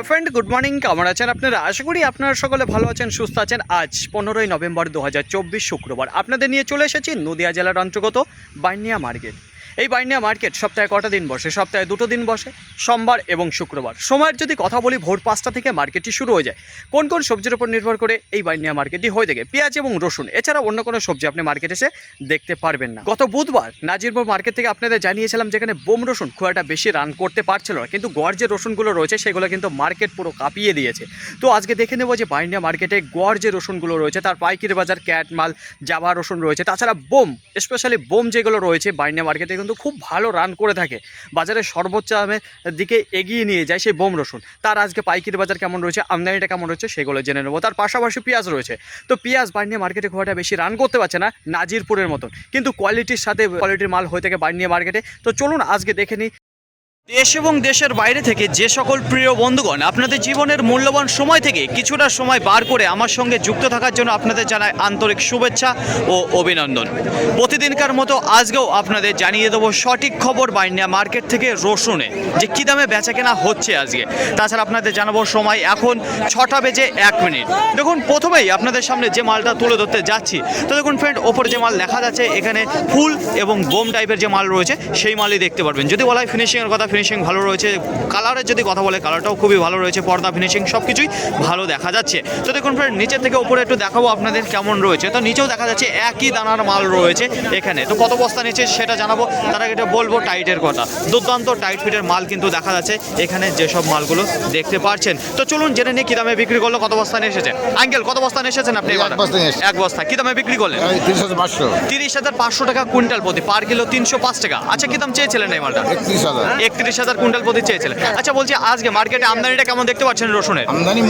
Friend, good morning. কেমন আছেন আপনারা? আশা করি আপনারা সকলে ভালো আছেন, সুস্থ আছেন। আজ 15ই নভেম্বর 2024 শুক্রবার আপনাদের নিয়ে চলে এসেছি নদিয়া জেলার অন্তর্গত বাইনিয়া মার্কেট। এই বাইনিয়া মার্কেট সপ্তাহে কটা দিন বসে? সপ্তাহে 2 দিন বসে, সোমবার এবং শুক্রবার। সময়ের যদি কথা বলি, ভোর 5টা থেকে মার্কেটটি শুরু হয়ে যায়। কোন কোন সবজির উপর নির্ভর করে এই বাইনিয়া মার্কেটটি হয়ে থাকে? পেঁয়াজ এবং রসুন এছাড়া অন্য কোনো সবজি আপনি মার্কেটে এসে দেখতে পারবেন না। গত বুধবার নাজিরপুর মার্কেট থেকে আপনাদের জানিয়েছিলাম যেখানে বোম রসুন খুব একটা বেশি রান করতে পারছিল না, কিন্তু গড় যে রসুনগুলো রয়েছে সেগুলো কিন্তু মার্কেট পুরো কাঁপিয়ে দিয়েছে। তো আজকে দেখে নেব যে বাইনিয়া মার্কেটে গড় যে রসুনগুলো রয়েছে তার পাইকারি বাজার, ক্যাট মাল, জাভা রসুন রয়েছে, তাছাড়া বোম, স্পেশালি বোম যেগুলো রয়েছে বাইনিয়া মার্কেটে কিন্তু খুব ভালো রান করে থাকে, বাজারের সর্বোচ্চ দামের দিকে এগিয়ে নিয়ে যায় সেই বোম রসুন। তার আজকে পাইকারি বাজার কেমন রয়েছে, আমদানিটা কেমন রয়েছে সেগুলো জেনে নেবো। তার পাশাপাশি পেঁয়াজ রয়েছে, তো পেঁয়াজ বাইনিয়া মার্কেটে খুব একটা বেশি রান করতে পারছে না নাজিরপুরের মতন, কিন্তু কোয়ালিটির সাথে কোয়ালিটির মাল হয়ে থাকে বাইনিয়া মার্কেটে। তো চলুন আজকে দেখে নিই দেশ এবং দেশের বাইরে থেকে যে সকল প্রিয় বন্ধুগণ আপনাদের জীবনের মূল্যবান সময় থেকে কিছুটা সময় বার করে আমার সঙ্গে যুক্ত থাকার জন্য আপনাদের জানাই আন্তরিক শুভেচ্ছা ও অভিনন্দন। প্রতিদিনকার মতো আজকেও আপনাদের জানিয়ে দেবো সঠিক খবর বাইনিয়া মার্কেট থেকে রসুনে যে কী দামে বেচা কেনা হচ্ছে আজকে। তাছাড়া আপনাদের জানাবো সময় এখন 6টা বেজে 1 মিনিট। দেখুন, প্রথমেই আপনাদের সামনে যে মালটা তুলে ধরতে যাচ্ছি, তো দেখুন ফ্রেন্ড, ওপরে যে মাল দেখা যাচ্ছে এখানে ফুল এবং বোম টাইপের যে মাল রয়েছে সেই মালই দেখতে পারবেন। যদি বলা হয় ফিনিশিংয়ের কথা, ফিনিশিং ভালো রয়েছে। কালারের যদি কথা বলে, কালারটাও খুবই ভালো রয়েছে, পর্দা ফিনিশিং সব কিছুই ভালো দেখা যাচ্ছে। তো দেখুন ফ্রেন্ড, নিচের থেকে উপরে একটু দেখাবো আপনাদের কেমন রয়েছে। তো নিচেও দেখা যাচ্ছে একই দানার মাল রয়েছে এখানে। তো কত বস্তা নিচে সেটা জানাবো, তার আগে এটা বলবো টাইটের কথা। দুর্দান্ত টাইট ফিটের মাল কিন্তু দেখা যাচ্ছে এখানে, যেসব মালগুলো দেখতে পাচ্ছেন। তো চলুন জেনে নিই কী দামে বিক্রি করলো, কত বস্তা নিয়ে এসেছে। আঙ্কেল, কত বস্তা নিয়ে এসেছেন আপনি? এক বস্তা। কী দামে বিক্রি করলেন? 30,500 টাকা কুইন্টাল প্রতি, পার কিলো 305 টাকা। আচ্ছা, কী দাম চেয়েছিলেন এই মালটা? 31,000 কুইন্টাল প্রতি চেয়েছিলেন। আচ্ছা, বলছি আজকে মার্কেটে আমদানিটা কেমন দেখতে পাচ্ছেন রসুনের? আমদানি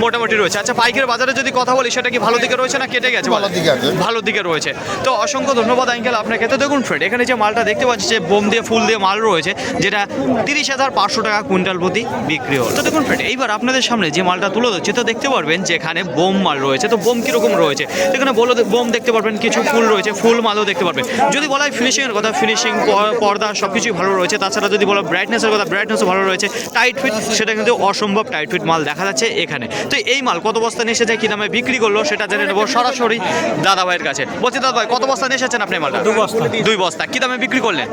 মোটামুটি রয়েছে। আচ্ছা, পাইকারি বাজারে যদি কথা বলি সেটা কি ভালো দিকে রয়েছে না কেটে গেছে? ভালো দিকে রয়েছে। তো অসংখ্য ধন্যবাদ আঙ্কেল আপনাকে। তো দেখুন ফ্রেন্ড, এখানে যে মালটা দেখতে পাচ্ছি যে বোম দিয়ে ফুল দিয়ে মাল রয়েছে, যেটা 30,500 টাকা কুইন্টাল প্রতি বিক্রি হল। তো দেখুন ফ্রেন্ড, এইবার আপনাদের সামনে যে মালটা তুলে ধরছে তো দেখতে পারবেন যে এখানে বোম মাল রয়েছে। তো বোম কীরকম রয়েছে এখানে বলো, বোম দেখতে পারবেন, কিছু ফুল রয়েছে, ফুল মালও দেখতে পারবেন। যদি বলা হয় ফিনিশিংয়ের কথা, ফিনিশিং, পর্দা সব কিছুই ভালো রয়েছে। তাছাড়া যদি বলো ব্রাইটনেসের কথা, ব্রাইটনেসও ভালো রয়েছে। টাইট ফিট, সেটা কিন্তু অসম্ভব টাইট ফিট মাল দেখা যাচ্ছে এখানে। তো এই মাল কত বস্তা নিয়ে এসেছে, কী দামে বিক্রি করলো সেটা জেনে নেবো সরাসরি দাদা ভাইয়ের কাছে। বলছি দাদা ভাই, কত বস্তা নিয়ে এসেছেন আপনি মালটা? 2 বস্তা। কী দামে বিক্রি করলেন?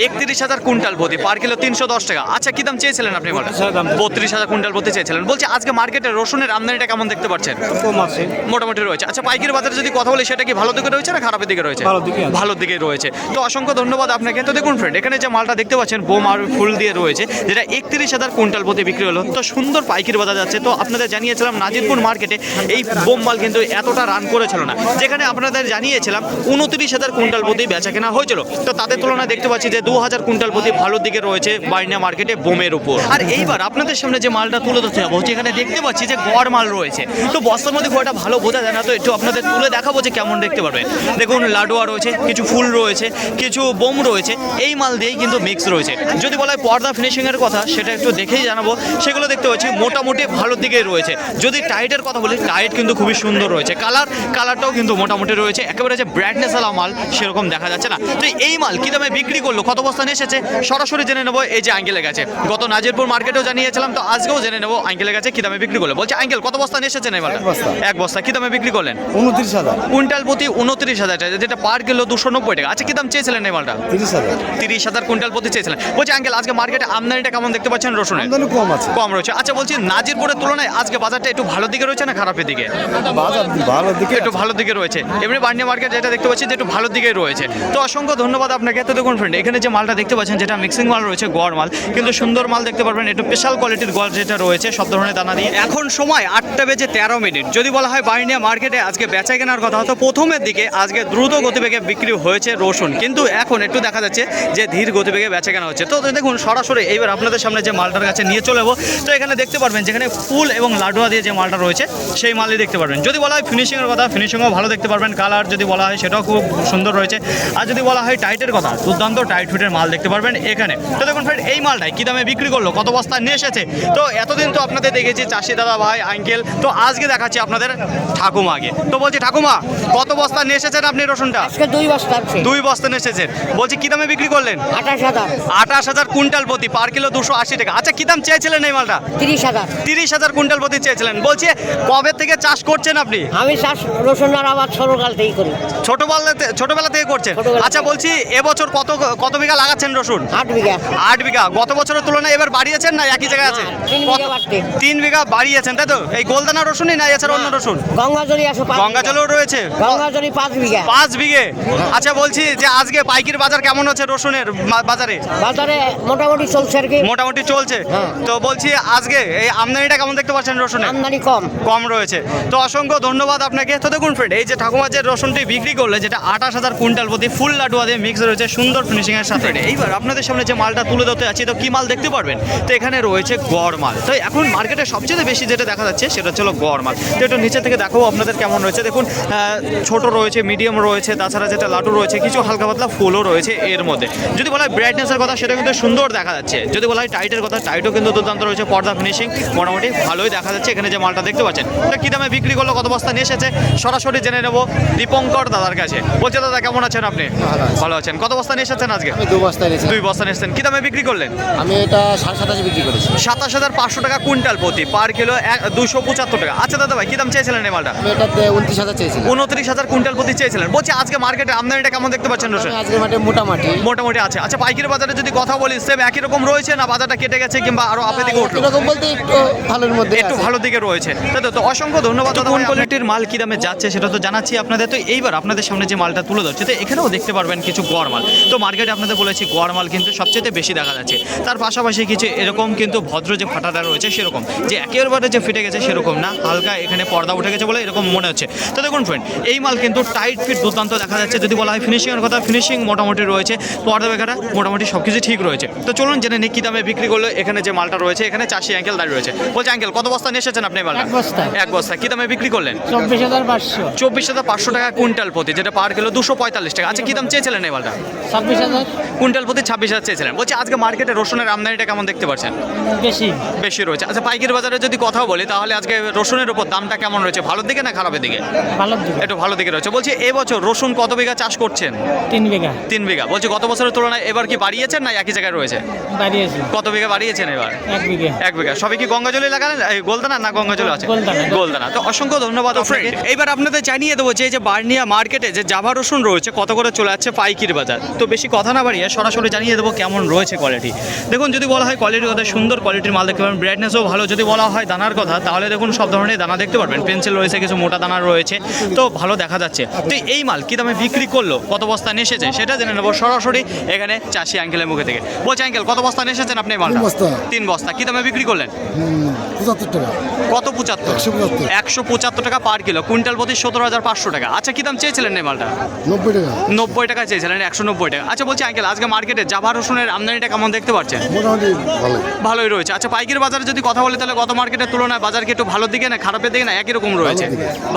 31,000 কুইন্টাল প্রতি, পার কিলো 310 টাকা। আচ্ছা, কী দাম চেয়েছিলেন আপনি মালটা? 32,000 কুইন্টাল প্রতি চেয়েছিলেন। বলছি আজকে মার্কেটে রসুনের আমদানিটা কেমন দেখতে পাচ্ছেন? মোটামুটি রয়েছে। আচ্ছা, পাইকারি বাজারে যদি কথা বলি সেটা কি ভালো দিকে রয়েছে না খারাপের দিকে রয়েছে? ভালো দিকে রয়েছে। তো অসংখ্য ধন্যবাদ আপনাকে। তো দেখুন ফ্রেন্ড, এখানে যে মালটা দেখতে পাচ্ছেন বোম আর ফুল দিয়ে রয়েছে, যেটা 31,000 কুইন্টাল প্রতি বিক্রি হলো। তো সুন্দর পাইকারি বাজার যাচ্ছে। তো আপনাদের জানিয়েছিলাম নাজিরপুর মার্কেটে এই বোম মাল কিন্তু এতটা রান করেছিল না, যেখানে আপনাদের জানিয়েছিলাম 29,000 কুইন্টাল প্রতি বেচা কেনা হয়েছিল। তো তাদের তুলনায় দেখতে পাচ্ছি যে 2,000 কুইন্টাল প্রতি ভালো দিকে রয়েছে বাইনিয়া মার্কেটে বোমের উপর। আর এইবার আপনাদের সামনে যে মালটা তুলে ধরতে যাবো, এখানে দেখতে পাচ্ছি যে গড় মাল রয়েছে। তো বস্তার মধ্যে খুব একটা ভালো বোঝা যায় না, তো একটু আপনাদের তুলে দেখাবো যে কেমন দেখতে পারবে। দেখুন, লাডুয়া রয়েছে, কিছু ফুল রয়েছে, কিছু বোম রয়েছে, এই মাল দিয়েই কিন্তু মিক্স রয়েছে। যদি বলা হয় পর্দা ফিনিশিংয়ের কথা, সেটা একটু দেখেই জানাবো। সেগুলো দেখতে পাচ্ছি মোটামুটি ভালো দিকেই রয়েছে। যদি টাইটের কথা বলি, টাইট কিন্তু খুবই সুন্দর রয়েছে। কালারটাও কিন্তু মোটামুটি রয়েছে, একেবারে যে ব্রাইটনেস আলা মাল সেরকম দেখা যাচ্ছে না। তো এই মাল কী দামে বিক্রি করলো, কত বস্তা নিয়ে এসেছে সরাসরি জেনে নেবো এই যে আঙ্কেলের কাছে। গত নাজিরপুর মার্কেটেও জানিয়েছিলাম, তো আজকেও জেনে নেবো আঙ্কেলের কাছে কী দামে বিক্রি করলো। বলছে আঙ্কেল, কত বস্তা নিয়ে এসেছেন এই মালটা? এক বস্তা। কী দামে বিক্রি করলেন? 29,000 কুইন্টাল প্রতি 29,000 টাকা, যেটা পার কিলো 290 টাকা। আচ্ছা, কী দাম চেয়েছিলেন এই মালটা? 30,000 কুইন্টাল প্রতি চেয়েছিলেন। বলছি আঙ্কেল, আজকে মার্কেটে আমদানিটা কেমন দেখতে পাচ্ছেন রসুনের? কম আছে, কম রয়েছে। আচ্ছা, বলছি নাজিরপুরের তুলনায় আজকে বাজারটা একটু ভালো দিকে রয়েছে না খারাপের দিকে? একটু ভালো দিকে রয়েছে। এমনি বাইনিয়া মার্কেট যেটা দেখতে পাচ্ছি যে একটু ভালো দিকে রয়েছে। তো অসংখ্য ধন্যবাদ আপনাকে। তো দেখুন ফ্রেন্ড, এখানে যে মালটা দেখতে পাচ্ছেন যেটা মিক্সিং মাল রয়েছে, গড় মাল কিন্তু সুন্দর মাল দেখতে পারবেন, একটু স্পেশাল কোয়ালিটির গড় যেটা রয়েছে সব ধরনের দানা দিয়ে। এখন সময় 8টা বেজে 13 মিনিট। যদি বলা হয় বাইনিয়া মার্কেটে আজকে বেচা কেনার কথা, তো প্রথমের দিকে আজকে দ্রুত গতিবেগে বিক্রি হয়েছে রসুন, কিন্তু এখন একটু দেখা যাচ্ছে যে ধীর গতিবেগে বেচা কেনা হচ্ছে। তো দেখুন সরাসরি এইবার আপনাদের সামনে যে মালটার কাছে নিয়ে চলে যাবো। তো এখানে দেখতে পারবেন যেখানে ফুল এবং লাডুয়া দিয়ে যে মালটা রয়েছে সেই মালই দেখতে পারবেন। যদি বলা হয় ফিনিশিংয়ের কথা, ফিনিশিংও ভালো দেখতে পারবেন। কালার যদি বলা হয় সেটাও খুব সুন্দর রয়েছে। আর যদি বলা হয় টাইটের কথা, দুর্দান্ত টাইট ফিটের মাল দেখতে পারবেন এখানে। তো দেখুন ফ্রেন্ড, এই মালটাই কী দামে বিক্রি করলো, কত বস্তা নিয়ে এসেছে। তো এতদিন তো আপনাদের দেখেছি চাষি দাদা ভাই, আঙ্কেল, তো আজকে দেখাচ্ছি আপনাদের ঠাকুমাকে। তো বলছি ঠাকুমা, কত বস্তা নিয়ে এসেছেন আপনি রসুনটা? 2 বস্তা। 2 বস্তা নিয়ে এসেছেন। বলছি কী দামে বিক্রি করলেন? 28,000। 28,000 কুইন্টাল প্রতি, পার কিলো 280 টাকা। আচ্ছা কি দাম চেয়েছিলেন এই মালটা? 30,000 কুইন্টাল প্রতি চেয়েছিলেন। বলছি কবে থেকে চাষ করছেন আপনি? আমি চাষ রসুন আর আবার ছোটকাল থেকেই করি। ছোটবেলা থেকে করছেন? আচ্ছা বলছি এবছর কত বিঘা লাগাচ্ছেন রসুন? 8 বিঘা। 8 বিঘা। গত বছরের তুলনায় এবার বাড়িয়েছেন না একই জায়গায় আছে? 3 বিঘা বাড়তে। 3 বিঘা বাড়িয়েছেন তাই তো? এই গোলদানা রসুনই না এছাড়া অন্য রসুন? গঙ্গাজলি আছে 5 গঙ্গাজলও রয়েছে? গঙ্গাজলি 5 বিঘা। 5 বিঘে। আচ্ছা বলছি যে আজকে পাইকারি বাজার কেমন হচ্ছে রসুনের বাজারে? বাজারে মোটামুটি চলছে আর কি। মোটামুটি চলছে। হ্যাঁ। তো বলছি আজকে এই আমদানিটা কেমন দেখতে পাচ্ছেন রসুনের? আমদানি কম। কম রয়েছে। তো অসংখ্য ধন্যবাদ আপনাকে। তো দেখুন ফ্রেন্ড, এই যে ঠাকুমা যে রসুনটি বিক্রি করলে, যেটা 28,000 কুইন্টাল প্রতি, ফুল লাডুয়া দিয়ে মিক্স রয়েছে, সুন্দর ফিনিশিং এর সাথে। এইবার আপনাদের সামনে যে মালটা তুলে ধরতে আছি, তো কি মাল দেখতে পারবেন? তো এখানে রয়েছে গড় মাল। তো এখন মার্কেটে সবচেয়ে বেশি যেটা দেখা যাচ্ছে সেটা হচ্ছে গড় মাল। তো একটু নিচে থেকে দেখাবো আপনাদের কেমন রয়েছে। দেখুন ছোট রয়েছে, মিডিয়াম রয়েছে, তাছাড়া যেটা লাডু রয়েছে, কিছু হালকা পাতলা ফুলও রয়েছে এর মধ্যে। যদি বলা হয় ব্রাইটনেসের কথা, সেটা কিন্তু সুন্দর দেখা যাচ্ছে। যদি বলা হয় টাইটের কথা, টাইটও কিন্তু দুর্দান্ত রয়েছে। পর্দা ফিনিশিং মোটামুটি ভালোই দেখা যাচ্ছে। এখানে যে মালটা দেখতে পাচ্ছেন, এটা কী দামে বিক্রি করলো, কত বস্তা নিয়ে এসেছে, সরাসরি জেনে নেবো দীপঙ্কর দাদার কাছে। বলছে দাদা কেমন আছেন আপনি? ভালো আছেন। কত বস্তা নিয়ে এসেছেন আজকে? 2 বস্তা এনেছি। 2 বস্তা নিয়ে এসেছেন। কী দামে বিক্রি করলেন? আমি এটা 27,000 বিক্রি করেছি। 27,500 টাকা কুইন্টাল প্রতি, পার কিলো 275 টাকা। আচ্ছা দাদা ভাই কী দাম চেয়েছিলেন এই মালটা? আমি এটাতে 29,000 চেয়েছিলাম। 29,000 কুইন্টাল প্রতি চেয়েছিলেন। বলছি আজকে মার্কেটে আমদানিটা কেমন দেখতে পাচ্ছেন রসুন? আজকে মাঠে মোটামুটি মোটামুটি আছে। আচ্ছা পাইকারি বাজারে যদি কথা বলি, সেম একই রকম রয়েছে না বাজারটা কেটে গেছে কিংবা আরো আপে দিকে উঠলো? এরকম বলতে একটু ভালোর মধ্যে একটু আছে। ভালো দিকে রয়েছে। তাই তো অসংখ্য ধন্যবাদ। কোন কোয়ালিটির মাল কি দামে যাচ্ছে সেটা তো জানাচ্ছি আপনাদের। তো এইবার আপনাদের সামনে যে মালটা তুলে ধরছে, তো এখানেও দেখতে পারবেন কিছু গড় মাল। তো মার্কেটে আপনাদের বলেছি গড় মাল কিন্তু সবচেয়ে বেশি দেখা যাচ্ছে। তার পাশাপাশি কিছু এরকম কিন্তু ভদ্র যে ফাটাটা রয়েছে সেরকম, যে একেবারে যে ফিটে গেছে সেরকম না, হালকা এখানে পর্দা উঠে গেছে বলে এরকম মনে হচ্ছে। তো দেখুন ফ্রেন্ড, এই মাল কিন্তু টাইট ফিট দুর্দান্ত দেখা যাচ্ছে। যদি বলা হয় ফিনিশিংয়ের কথা, ফিনিশিং মোটামুটি রয়েছে, পর্দা বেকারা মোটামুটি সব কিছু ঠিক রয়েছে। তো চলুন জেনে নিই কী দামে বিক্রি করলো। এখানে যে মালটা রয়েছে, এখানে চাষি আঙ্কেল দাঁড়িয়ে রয়েছে। বলছে আঙ্কেল কত বস্তা নিয়ে এসেছেন আপনি মালটা? 1 বস্তা। 1 বস্তা। কী দামে বিক্রি করলেন? 24,500। 24,500 টাকা কুইন্টাল প্রতি, যেটা পার কিলো 245 টাকা। আচ্ছা কী দাম চেয়েছিলেন এই মালটা? 26,000 কুইন্টাল প্রতি 26,000 চেয়েছিলেন। বলছি আজকে মার্কেটে রসুনের আমদানিটা কেমন দেখতে পাচ্ছেন? বেশি রয়েছে। আচ্ছা পাইকারি বাজারে যদি কথা বলি, তাহলে আজকে রসুনের উপর দামটা কেমন রয়েছে? ভালোর দিকে না খারাপের দিকে? ভালোর দিকে। একটু ভালো দিকে রয়েছে। বলছি এবছর রসুন কত বিঘা চাষ করছেন? 3 বিঘা। 3 বিঘা। বলছি গত বছরের তুলনায় এবার কি বাড়িয়েছেন না একই জায়গায় রয়েছে? বাড়িয়েছি। কত বিঘা বাড়িয়েছেন এবার? 1 বিঘা। 1 বিঘা। সবই কি গঙ্গাজলি লাগালেন? এই গোলদানা না গঙ্গাজল আছে? গোলদানা। গোলদানা। তো অসংখ্য ধন্যবাদ আপনাকে। এইবার আপনাদের জানিয়ে দেবো যে বার্নিয়া মার্কেটে যে জাভা রসুন রয়েছে কত করে চলে যাচ্ছে পাইকির বাজার। তো বেশি কথা না বাড়িয়ে সরাসরি জানিয়ে দেবো কেমন রয়েছে কোয়ালিটি। দেখুন যদি বলা হয় কোয়ালিটির কথা, সুন্দর কোয়ালিটির মাল দেখতে পাবেন, ব্রাইটনেসও ভালো। যদি বলা হয় দানার কথা, তাহলে দেখুন সব ধরনের দানা দেখতে পারবেন। পেন্সিল রয়েছে, কিছু মোটা দানা রয়েছে, তো ভালো দেখা যাচ্ছে। তো এই মাল কি দামে বিক্রি করলো, কত বস্তা নিয়ে এসেছে সেটা জেনে নেবো সরাসরি এখানে চাষি আঙ্কেলের মুখে থেকে। বলছে আঙ্কেল কত বস্তা নিয়ে এসেছেন আপনি মালটা? 3 বস্তা। কি দামে বিক্রি করলেন? 75 টাকা। কত? 75। 175 টাকা পার কিলো, কুইন্টাল প্রতি 17,500 টাকা। আচ্ছা কি দাম চেয়েছিলেন এই মালটা? 90 টাকা। 90 টাকা চেয়েছিলেন, 190 টাকা। আচ্ছা বলছি আঙ্কেল আজকে মার্কেটে জাভা রসুনের আমদানিটা কেমন দেখতে পাচ্ছেন? মোটামুটি ভালো। ভালোই রয়েছে। আচ্ছা পাইকারি বাজারে যদি কথা বলি, তাহলে গত মার্কেটের তুলনায় বাজার কি একটু ভালোর দিকে না খারাপের দিকে না একই রকম রয়েছে?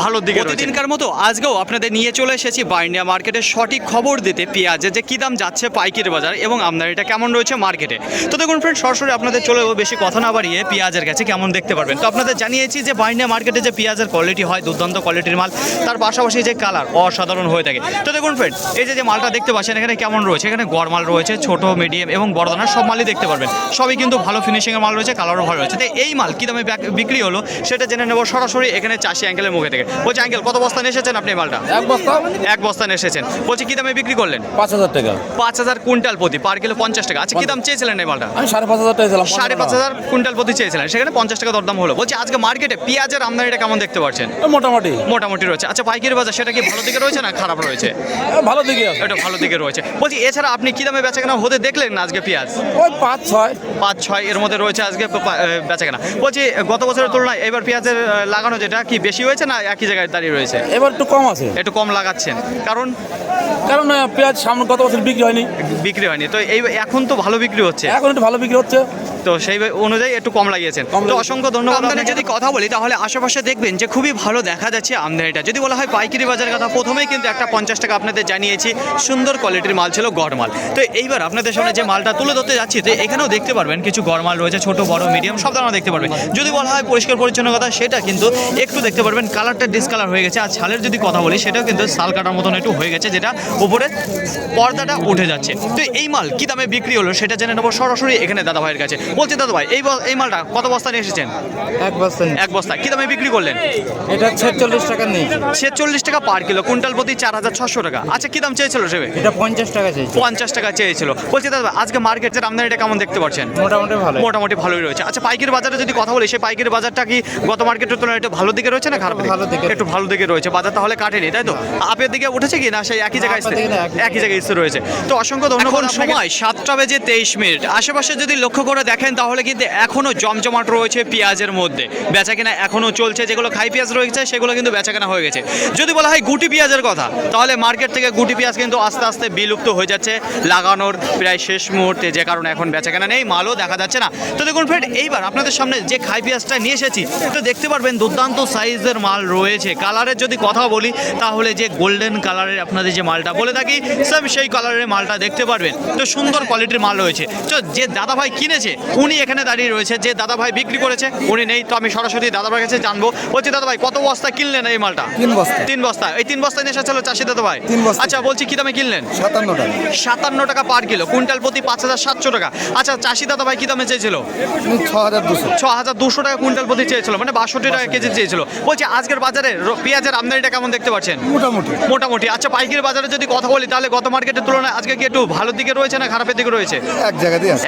ভালোর দিকে। প্রতিদিনকার মতো আজকেও আপনাদের নিয়ে চলে এসেছি বার্নিয়া মার্কেটের সঠিক খবর দিতে, পেঁয়াজের যে কী দাম যাচ্ছে পাইকারি বাজার এবং আমদানিটা কেমন রয়েছে মার্কেটে। তো দেখুন ফ্রেন্ড, সরাসরি আপনাদের চলে বেশি কথা না বাড়িয়ে পেঁয়াজের কাছে কেমন দেখতে পারবেন। তো আপনাদের জানিয়েছি যে বার্নিয়া মার্কেটে যে পেঁয়াজের কোয়ালিটি হয় দুর্দান্ত কোয়ালিটির মাল, তার পাশাপাশি যে কালার অসাধারণ হয়ে থাকে। তো দেখুন ফ্রেন্ড, এই যে মালটা দেখতে পাচ্ছেন এখানে কেমন রয়েছে, এখানে গড় মাল রয়েছে, ছোট মিডিয়াম এবং বড় দানার সব মালই দেখতে পারবেন। সবই কিন্তু ভালো ফিনিশিংয়ের মাল রয়েছে, কালারও ভালো রয়েছে। তো এই মাল কী দামে বিক্রি হলো সেটা জেনে নেবো সরাসরি এখানে চাষি আঙ্কেলের মুখে থেকে। বলছি আঙ্কেল কত বস্তা নিয়ে এসেছেন আপনি মালটা? 1 বস্তা। 1 বস্তা নিয়ে এসেছেন। বলছি কী দামে বিক্রি করলেন? 5,000 টাকা। 5,000 কুইন্টাল প্রতি, পার কিলো 50 টাকা। আচ্ছা কী দাম চেয়েছিলেন এই মালটা? আমি 5,500 টাকা দিলাম। 5,500 কুইন্টাল প্রতি চেয়েছিলেন, সেখানে 50 টাকা দরদাম হলো। বলছি আজকে মার্কেটে পেঁয়াজের আমদানিটা কেমন দেখতে পাচ্ছেন? মোটামুটি মোটামুটি রয়েছে। আচ্ছা পাইকারি বাজার সেটা কি ভালো দিকে রয়েছে না খারাপ রয়েছে? ভালো দিকে আছে। এটা ভালো দিকে রয়েছে। বলছি এছাড়া আপনি কী দামে বেচাকেনা হতে দেখলেন না আজকে পেঁয়াজ? ওই 5-6 5-6 এর মধ্যে রয়েছে আজকে বেচাকেনা। বলছি গত বছরের তুলনায় এবার পেঁয়াজের লাগানো যেটা কি বেশি হয়েছে না একই জায়গায় দাঁড়িয়ে রয়েছে? এবার একটু কম আছে। একটু কম লাগাচ্ছেন কারণ পেঁয়াজ সামনে গত বছর বিক্রি হয়নি। বিক্রি হয়নি, তো এই এখন তো ভালো বিক্রি হচ্ছে। এখন একটু ভালো বিক্রি হচ্ছে। তো সেই অনুযায়ী একটু কম লাগিয়েছেন। তো অসংখ্য ধন্যবাদ। আমদানি যদি কথা বলি তাহলে আশেপাশে দেখবেন যে খুবই ভালো দেখা যাচ্ছে আমদানিটা। যদি বলা হয় পাইকারি বাজারের কথা, প্রথমেই কিন্তু একটা 50 টাকা আপনাদের জানিয়েছি, সুন্দর কোয়ালিটির মাল ছিল, গড় মাল। তো এইবার আপনাদের সামনে যে মালটা তুলে ধরতে যাচ্ছি, তো এখানেও দেখতে পারবেন কিছু গড় মাল রয়েছে, ছোট বড় মিডিয়াম সব ধরনের দেখতে পারবেন। যদি বলা হয় পরিষ্কার পরিচ্ছন্ন কথা, সেটা কিন্তু একটু দেখতে পারবেন কালারটা ডিসকালার হয়ে গেছে। আর ছালের যদি কথা বলি সেটাও কিন্তু শাল কাটার মতন একটু হয়ে গেছে, যেটা উপরে পর্দাটা উঠে যাচ্ছে। তো এই মাল কি দামে বিক্রি হলো সেটা জেনে নেবো সরাসরি এখানে দাদা ভাইয়ের কাছে। বলছি দাদা ভাই, এই মালটা কত বস্তা নিয়ে এসেছেন? এক বস্তা কি দামে বিক্রি করলেন? এটা 46 টাকা নেই, 46 টাকা পার কিলো, কুইন্টাল প্রতি 4600 টাকা। আচ্ছা, কি দাম চেয়েছিল সেবে? এটা 50 টাকা চাইছে। 50 টাকা চেয়েছিল। বলছি দাদা, আজকে মার্কেটের আমদানিটা কেমন দেখতে পাচ্ছেন? মোটামুটি ভালোই রয়েছে। আচ্ছা, পাইকারি বাজারে যদি কথা বলি, সেই পাইকারি বাজারটা কি গত মার্কেটের তুলনায় একটু ভালো দিকে রয়েছে না খারাপ দিকে? একটু ভালো দিকে রয়েছে। বাজার তাহলে কাটেনি, তাই তো? আপের দিকে উঠেছে কি না সেই একই জায়গায় স্থির রয়েছে? তো অসংখ্য ধন্যবাদ। সময় 7:23। আশেপাশে যদি লক্ষ্য করে দেখেন তাহলে কিন্তু এখনো জমজমাট রয়েছে পেঁয়াজের মধ্যে, বেচা কেনা এখনো চলছে। যেগুলো খাই পেঁয়াজ রয়েছে সেগুলো কিন্তু বেচা কেনা হয়ে গেছে। যদি বলা হয় গুটি পেঁয়াজের কথা, তাহলে মার্কেট থেকে গুটি পেঁয়াজ কিন্তু আস্তে আস্তে বিলুপ্ত হয়ে যাচ্ছে, লাগানোর প্রায় শেষ মুহূর্তে, যে কারণে এখন বেচা কেনা নেই, মালও দেখা যাচ্ছে না। তো দেখুন ফ্রেন্ড, এইবার আপনাদের সামনে যে খাই পেঁয়াজটা নিয়ে এসেছি, তো দেখতে পারবেন দুর্দান্ত সাইজের মাল রয়েছে। কালারের যদি কথা বলি তাহলে যে গোল্ডেন কালারের আপনাদের যে মালটা বলে থাকি, সেম সেই কালারের মালটা দেখতে পারবেন। তো সুন্দর কোয়ালিটির মাল রয়েছে। তো যে দাদা ভাই কিনেছে উনি এখানে দাঁড়িয়ে রয়েছে, যে দাদা ভাই বিক্রি করেছে উনি নেই। তো আমি সরাসরি দাদা ভাইয়ের কাছে জানবো। বলছি দাদা ভাই, কত বস্তা কিনলেন এই মালটা? 3 বস্তা। এই 3 বস্তা নিয়ে এসেছিল চাষি দাদা ভাই? 3 বস্তা। আচ্ছা, বলছি কি দামে কিনলেন? 57 টাকা। 57 টাকা পার কিলো, কুইন্টাল প্রতি 5700 টাকা। আচ্ছা, চাষি দাদা ভাই কি দামে চেয়েছিল? 6200। 6200 টাকা কুইন্টাল প্রতি চেয়েছিল, মানে 62 টাকা কেজি চেয়েছিল। বলছি আজকের বাজারে পেঁয়াজের আমদানিটা কেমন দেখতে পাচ্ছেন? মোটামুটি। আচ্ছা, পাইকারি বাজারে যদি কথা বলি তাহলে গত মার্কেটের তুলনায় আজকে কি একটু ভালোর দিকে রয়েছে না খারাপের দিকে রয়েছে?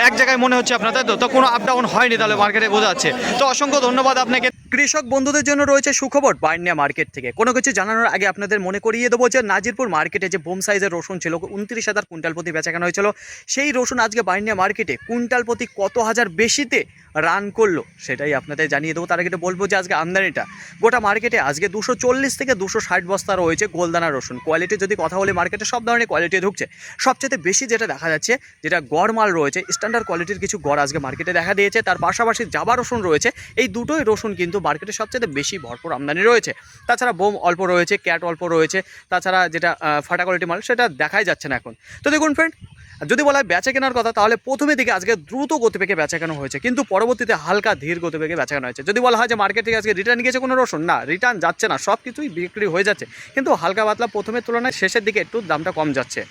এক জায়গায় মনে হচ্ছে আপনার, তাই তো? তো কোনো আপ ডাউন হয়নি তাহলে মার্কেটে, বোঝা যাচ্ছে। তো অসংখ্য ধন্যবাদ আপনাকে। কৃষক বন্ধুদের জন্য রয়েছে সুখবর বাইন্ডিয়া মার্কেট থেকে। কোনো কিছু জানানোর আগে আপনাদের মনে করিয়ে দেবো যে নাজিরপুর মার্কেটে যে বোম সাইজের রসুন ছিল 29,000 কুইন্টাল প্রতি বেচাকেনা হয়েছিল, সেই রসুন আজকে বাইন্ডিয়া মার্কেটে কুইন্টাল প্রতি কত হাজার বেশিতে রান করলো সেটাই আপনাদের জানিয়ে দেবো। তার আগে বলবো যে আজকে আমদানিটা গোটা মার্কেটে আজকে 240 থেকে 260 বস্তা রয়েছে গোলদানা রসুন। কোয়ালিটি যদি কথা বলি, মার্কেটে সব ধরনের কোয়ালিটি ঢুকছে। সবচেয়ে বেশি যেটা দেখা যাচ্ছে, যেটা গড় মাল রয়েছে, স্ট্যান্ডার্ড কোয়ালিটির কিছু গড় আজকে মার্কেটে দেখা দিয়েছে। তার পাশাপাশি জাবা রসুন রয়েছে। এই দুটোই রসুন কিন্তু মার্কেটে সবচেয়ে বেশি ভরপুর আমদানি রয়েছে। তাছাড়া বোম অল্প রয়েছে, ক্যাট অল্প রয়েছে। তাছাড়া যেটা ফাটা কোয়ালিটি মাল সেটা দেখাই যাচ্ছে না এখন। তো দেখুন ফ্রেন্ড, যদি বলা হয় বেচা কেনার কথা, তাহলে প্রথমে দিকে আজকে দ্রুত গতিবেগে বেচা কেনা হয়েছে, কিন্তু পরবর্তীতে হালকা ধীর গতিবেগে বেচা কেনা হয়েছে। যদি বলা হয় যে মার্কেট থেকে আজকে রিটার্ন গিয়েছে কোনো রসুন, না, রিটার্ন যাচ্ছে না, সব কিছুই বিক্রি হয়ে যাচ্ছে, কিন্তু হালকা পাতলা প্রথমের তুলনায় শেষের দিকে একটু দামটা কম যাচ্ছে।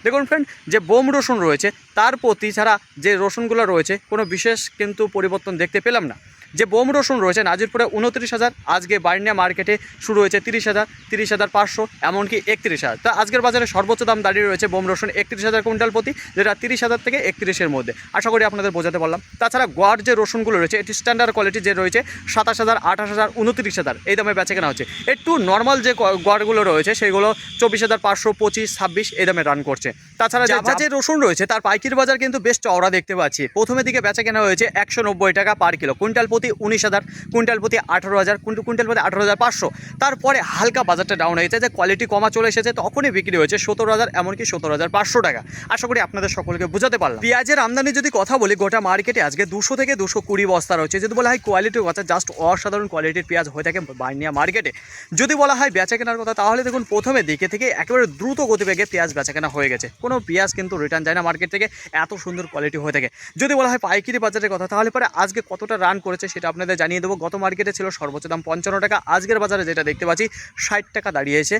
দেখুন ফ্রেন্ড, যে বোম রসুন রয়েছে তার প্রতি ছাড়া যে রসুনগুলো রয়েছে কোনো বিশেষ কিন্তু পরিবর্তন দেখতে পেলাম না। যে বোম রসুন রয়েছে নাজিরপুরে 29,000, আজকে বাইন্ডিয়া মার্কেটে শুরু হয়েছে 30,000, 30,500, এমনকি 31,000। তা আজকের বাজারে সর্বোচ্চ দাম দাঁড়িয়ে রয়েছে বোম রসুন 31,000 কুইন্টাল প্রতি, যেটা 30,000 থেকে 31-এর মধ্যে। আশা করি আপনাদের বোঝাতে পারলাম। তাছাড়া গড় যে রসুনগুলো রয়েছে, এটি স্ট্যান্ডার্ড কোয়ালিটি যে রয়েছে 27,000, 28,000, 29,000 এই দামে বেচা কেনা হচ্ছে। একটু নর্মাল যে গড়গুলো রয়েছে সেগুলো 24,500, 25, 26 এই দামে রান করছে। তাছাড়া যে রসুন রয়েছে তার পাইকারি বাজার কিন্তু বেশ চওড়া দেখতে পাচ্ছি। প্রথমের দিকে বেচা কেনা হয়েছে 190 টাকা পার কিলো, কুইন্টাল প্রতি 19,000, কুইন্টাল প্রতি 18,000, কুইন্টাল প্রতি 18,500। তারপরে হালকা বাজারটা ডাউন হয়েছে, যে কোয়ালিটি কমা চলে এসেছে, তখনই বিক্রি হয়েছে 17,000, এমনকি 17,500 টাকা। আশা করি আপনাদের সকলকে বোঝাতে পারলাম। পেঁয়াজের আমদানি যদি কথা বলি, গোটা মার্কেটে আজকে 200 থেকে 220 বস্তা রয়েছে। যদি বলা হয় কোয়ালিটির কথা, জাস্ট অসাধারণ কোয়ালিটির পেঁয়াজ হয়ে থাকে বাইন্ডিয়া মার্কেটে। যদি বলা হয় বেচা কেনার কথা, তাহলে দেখুন প্রথমে দিকে থেকে একেবারে দ্রুত গতিবেগে পেঁয়াজ বেচা কেনা হয়ে গেছে। কোনো পেঁয়াজ কিন্তু রিটার্ন যায় না মার্কেট থেকে, এত সুন্দর কোয়ালিটি হয়ে থাকে। যদি বলা হয় পাইকারি বাজারের কথা, তাহলে পরে আজকে কতটা রান করেছে সেটা আপনাদের জানিয়ে দেবো। গত মার্কেটে ছিল সর্বোচ্চ দাম 55 টাকা, আজকের বাজারে যেটা দেখতে পাচ্ছি 60 টাকা দাঁড়িয়েছে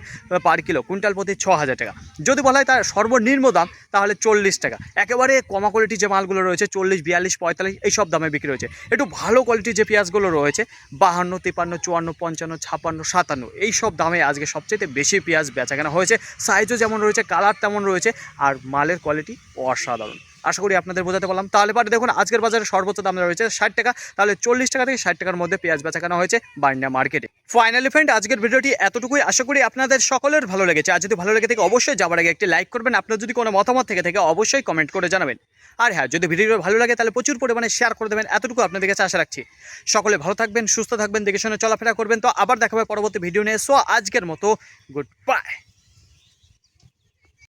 পার কিলো, কুইন্টাল প্রতি 6,000 টাকা। যদি বলা হয় তার সর্বনিম্ন দাম, তাহলে 40 টাকা। একেবারে কমা কোয়ালিটি যে মালগুলো রয়েছে 40, 42, 45 এই সব দামে বিক্রি হয়েছে। একটু ভালো কোয়ালিটির যে পেঁয়াজগুলো রয়েছে 52, 53, 54, 55, 56, 57 এই সব দামে আজকে সবচেয়ে বেশি পেঁয়াজ বেচা কেনা হয়েছে। সাইজও যেমন রয়েছে, কালার তেমন রয়েছে, আর মালের কোয়ালিটি অসাধারণ। আশা করি আপনাদের বোঝাতে পারলাম। তাহলে পরে দেখুন আজকের বাজারে সর্বোচ্চ দাম রয়েছে 60 টাকা, তাহলে 40 টাকা থেকে 60 টাকার মধ্যে পেঁয়াজ বেচা কেনা হয়েছে বাইন্ডিয়া মার্কেটে। ফাইনালি ফ্রেন্ড, আজকের ভিডিওটি এতটুকুই। আশা করি আপনাদের সকলের ভালো লেগেছে। আর যদি ভালো লেগে থাকে অবশ্যই যাবার আগে একটি লাইক করবেন। আপনার যদি কোনো মতামত থেকে অবশ্যই কমেন্ট করে জানাবেন। আর হ্যাঁ, যদি ভিডিও ভালো লাগে তাহলে প্রচুর পরিমাণে শেয়ার করে দেবেন। এতটুকু আপনাদের কাছে আশা রাখছি। সকলে ভালো থাকবেন, সুস্থ থাকবেন, দেখে শুনে চলাফেরা করবেন। তো আবার দেখা হবে পরবর্তী ভিডিও নিয়ে। সো আজকের মতো গুড বাই।